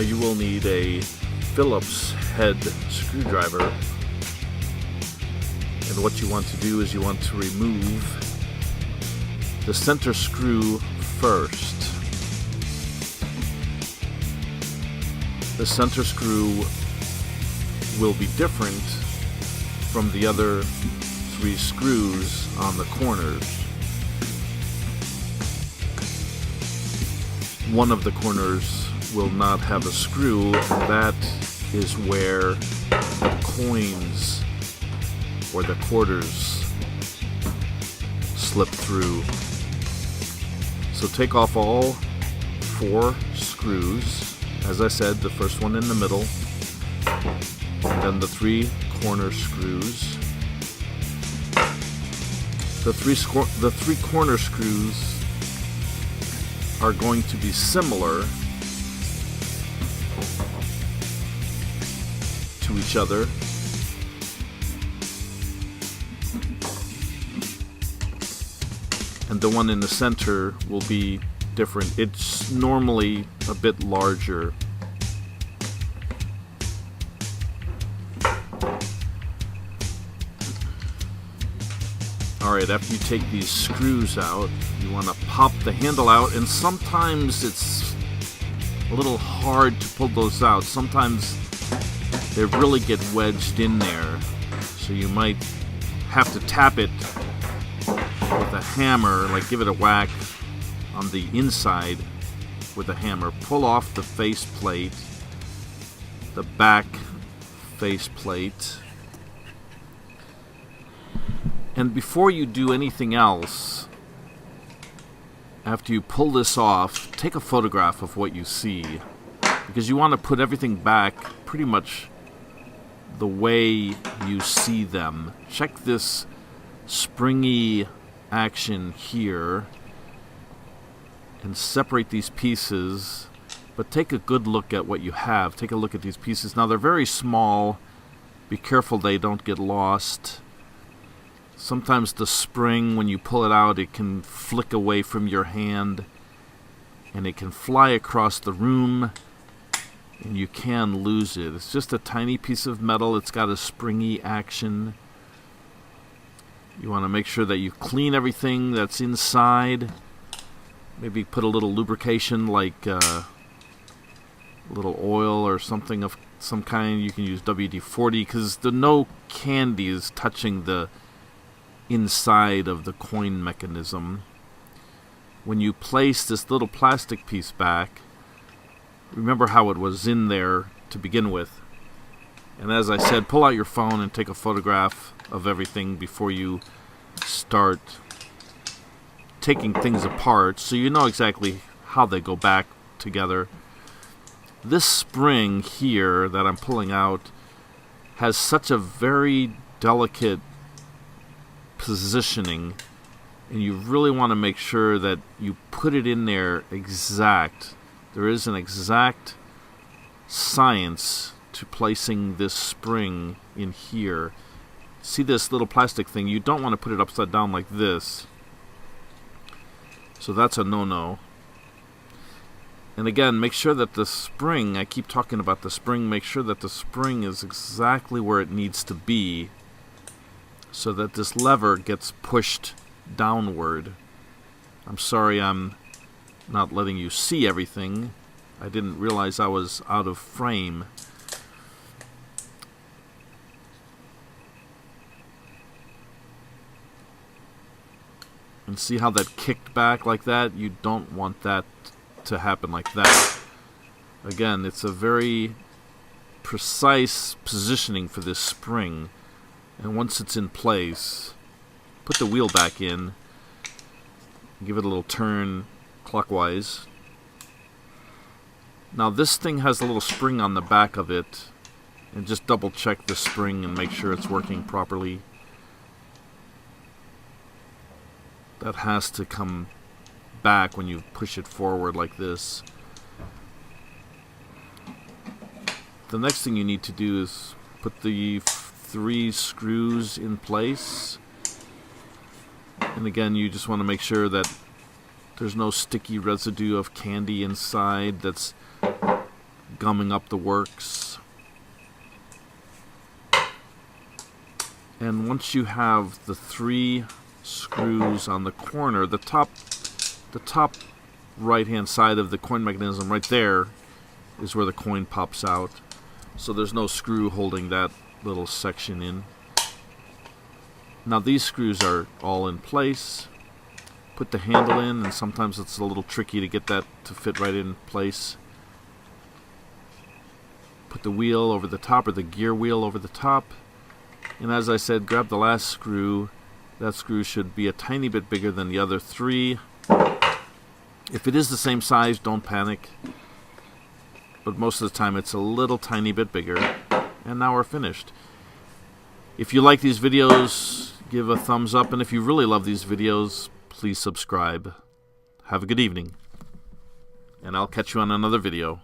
you will need a Phillips head screwdriver. And what you want to do is you want to remove the center screw first. The center screw will be different from the other 3 screws on the corners. One of the corners will not have a screw, and that is where the coins or the quarters slip through. So take off all 4 screws. As I said, the first one in the middle, and then the 3 corner screws. The three corner screws are going to be similar to each other. And the one in the center will be different. It's normally a bit larger. Alright, after you take these screws out, you want to pop the handle out, and sometimes it's a little hard to pull those out. Sometimes they really get wedged in there, so you might have to tap it with a hammer, like give it a whack on the inside with a hammer. Pull off the faceplate, the back faceplate. And before you do anything else, after you pull this off, take a photograph of what you see, because you want to put everything back pretty much the way you see them. Check this springy action here and separate these pieces, but take a good look at what you have. Take a look at these pieces. Now they're very small. Be careful they don't get lost. Sometimes the spring, when you pull it out, it can flick away from your hand and it can fly across the room and you can lose it. It's just a tiny piece of metal. It's got a springy action. You want to make sure that you clean everything that's inside. Maybe put a little lubrication, like a little oil or something of some kind. You can use WD-40 because no candy is touching the inside of the coin mechanism. When you place this little plastic piece back, remember how it was in there to begin with. And as I said, pull out your phone and take a photograph of everything before you start taking things apart, so you know exactly how they go back together. This spring here that I'm pulling out has such a very delicate positioning, and you really want to make sure that you put it in there exact. There is an exact science to placing this spring in here. See this little plastic thing? You don't want to put it upside down like this. So that's a no-no. And again, make sure that the spring, I keep talking about the spring, make sure that the spring is exactly where it needs to be so that this lever gets pushed downward. I'm sorry I'm not letting you see everything. I didn't realize I was out of frame. And see how that kicked back like that? You don't want that to happen like that. Again, it's a very precise positioning for this spring. And once it's in place, put the wheel back in. Give it a little turn clockwise. Now this thing has a little spring on the back of it. And just double check the spring and make sure it's working properly. That has to come back when you push it forward like this. The next thing you need to do is put the 3 screws in place. And again, you just want to make sure that there's no sticky residue of candy inside that's gumming up the works. And once you have the 3 screws on the corner, the top right hand side of the coin mechanism right there is where the coin pops out. So there's no screw holding that little section in. Now these screws are all in place. Put the handle in, and sometimes it's a little tricky to get that to fit right in place. Put the wheel over the top, or the gear wheel over the top. And as I said, grab the last screw. That screw should be a tiny bit bigger than the other 3. If it is the same size, don't panic. But most of the time it's a little tiny bit bigger. And now we're finished. If you like these videos, give a thumbs up. And if you really love these videos, please subscribe. Have a good evening. And I'll catch you on another video.